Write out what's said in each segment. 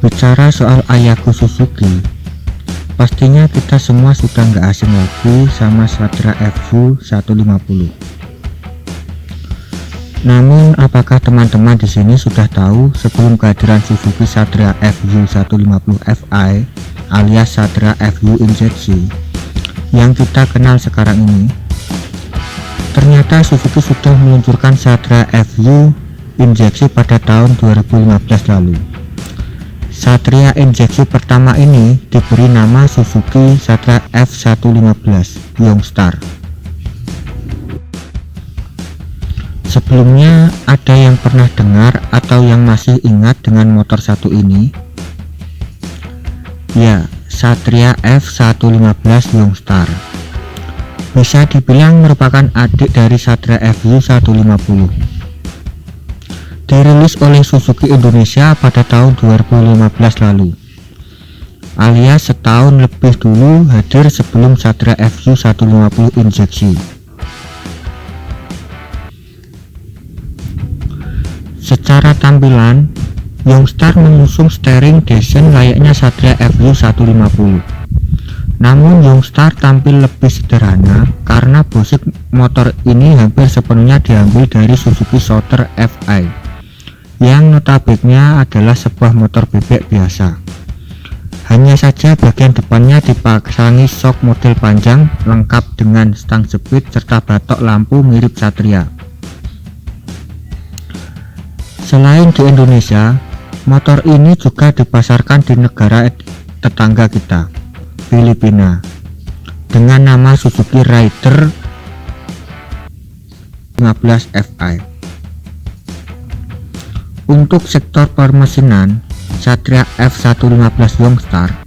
Bicara soal Ayako Suzuki, pastinya kita semua sudah nggak asing lagi sama Satria FU 150. Namun, apakah teman-teman di sini sudah tahu sebelum kehadiran Suzuki Satria FU 150 Fi alias Satria FU injeksi yang kita kenal sekarang ini? Ternyata Suzuki sudah meluncurkan Satria FU injeksi pada tahun 2015 lalu. Satria injeksi pertama ini diberi nama Suzuki Satria F115 Youngstar. Sebelumnya ada yang pernah dengar atau yang masih ingat dengan motor satu ini? Ya, Satria F115 Youngstar. Bisa dibilang merupakan adik dari Satria FU 150. Dirilis oleh Suzuki Indonesia pada tahun 2015 lalu, alias setahun lebih dulu hadir sebelum Satria FU 150 injeksi. Secara tampilan, Youngstar mengusung steering desain layaknya Satria FU 150. Namun Youngstar tampil lebih sederhana karena bosik motor ini hampir sepenuhnya diambil dari Suzuki Shooter Fi yang notabene adalah sebuah motor bebek biasa. Hanya saja bagian depannya dipasangi shock model panjang lengkap dengan stang speed serta batok lampu mirip Satria. Selain di Indonesia, motor ini juga dipasarkan di negara tetangga kita, Filipina, dengan nama Suzuki Raider 15 Fi. Untuk sektor permesinan, Satria F115 Youngstar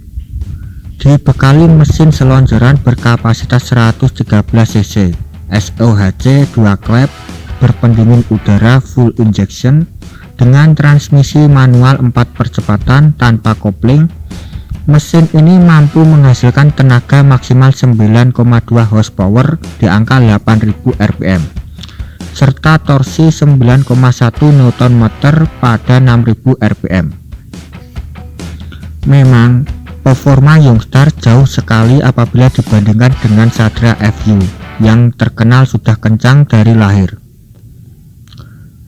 dibekali mesin selonjoran berkapasitas 113 cc SOHC 2 klep berpendingin udara full injection dengan transmisi manual 4 percepatan tanpa kopling. Mesin ini mampu menghasilkan tenaga maksimal 9,2 horsepower di angka 8000 rpm serta torsi 9,1 Nm pada 6000 rpm. Memang performa Youngstar jauh sekali apabila dibandingkan dengan Satria FU yang terkenal sudah kencang dari lahir.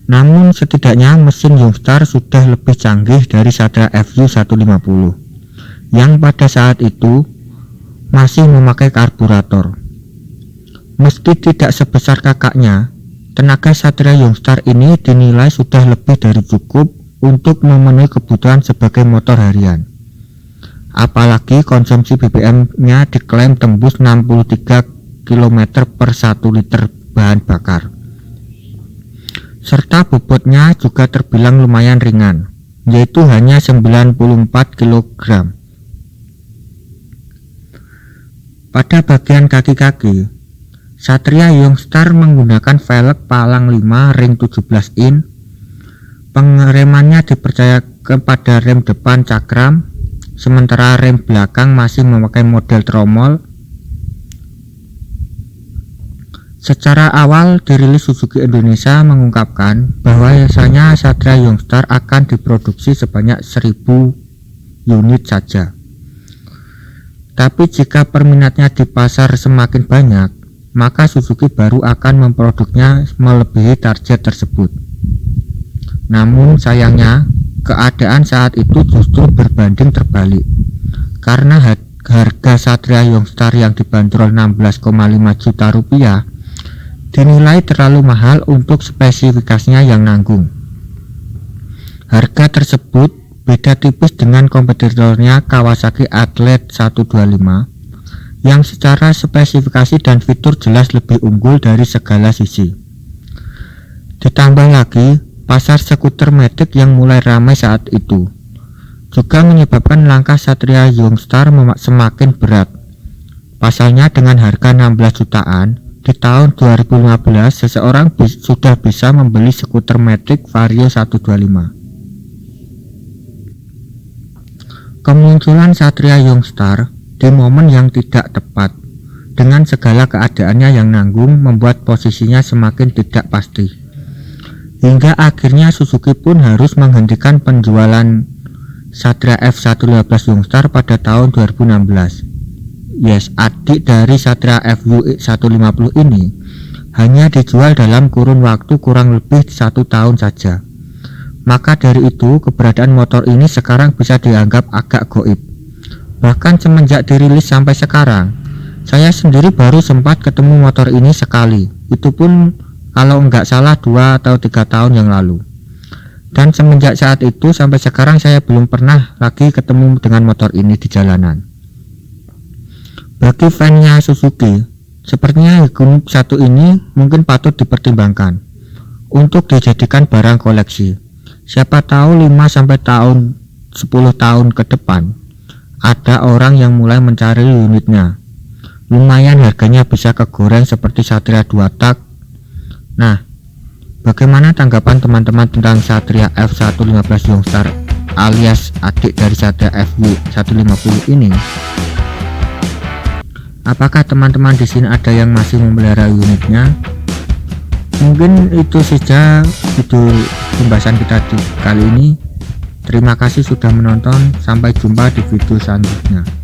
Namun setidaknya mesin Youngstar sudah lebih canggih dari Satria FU 150 yang pada saat itu masih memakai karburator. Meski tidak sebesar kakaknya, tenaga Satria Youngstar ini dinilai sudah lebih dari cukup untuk memenuhi kebutuhan sebagai motor harian. Apalagi konsumsi BBM-nya diklaim tembus 63 km per 1 liter bahan bakar. Serta bobotnya juga terbilang lumayan ringan, yaitu hanya 94 kg. Pada bagian kaki-kaki, Satria Youngstar menggunakan velg palang 5 ring 17 in. Pengeremannya dipercaya kepada rem depan cakram, sementara rem belakang masih memakai model tromol. Secara awal dirilis Suzuki Indonesia mengungkapkan bahwa biasanya Satria Youngstar akan diproduksi sebanyak 1000 unit saja. Tapi jika perminatnya di pasar semakin banyak, maka Suzuki baru akan memproduknya melebihi target tersebut. Namun sayangnya, keadaan saat itu justru berbanding terbalik, karena harga Satria Youngstar yang dibanderol 16,5 juta rupiah dinilai terlalu mahal untuk spesifikasinya yang nanggung. Harga tersebut beda tipis dengan kompetitornya Kawasaki Athlete 125 yang secara spesifikasi dan fitur jelas lebih unggul dari segala sisi. Ditambah lagi, pasar skuter matic yang mulai ramai saat itu juga menyebabkan langkah Satria Youngstar semakin berat. Pasalnya dengan harga 16 jutaan, di tahun 2015 seseorang sudah bisa membeli skuter matic Vario 125. Kemunculan Satria Youngstar di momen yang tidak tepat dengan segala keadaannya yang nanggung membuat posisinya semakin tidak pasti, hingga akhirnya Suzuki pun harus menghentikan penjualan Satria F115 Youngstar pada tahun 2016. Yes, adik dari Satria FU150 ini hanya dijual dalam kurun waktu kurang lebih 1 tahun saja. Maka dari itu keberadaan motor ini sekarang bisa dianggap agak goib. Bahkan semenjak dirilis sampai sekarang, saya sendiri baru sempat ketemu motor ini sekali. Itu pun kalau nggak salah 2 atau 3 tahun yang lalu. Dan semenjak saat itu sampai sekarang saya belum pernah lagi ketemu dengan motor ini di jalanan. Bagi fansnya Suzuki, sepertinya Hyundai 1 ini mungkin patut dipertimbangkan untuk dijadikan barang koleksi. Siapa tahu 5-10 tahun ke depan ada orang yang mulai mencari unitnya. Lumayan harganya bisa kegoreng seperti Satria 2 tak. Nah, bagaimana tanggapan teman-teman tentang Satria F115 Youngstar alias adik dari Satria FU150 ini? Apakah teman-teman di sini ada yang masih memelihara unitnya? Mungkin itu saja video pembahasan kita di kali ini. Terima kasih sudah menonton. Sampai jumpa di video selanjutnya.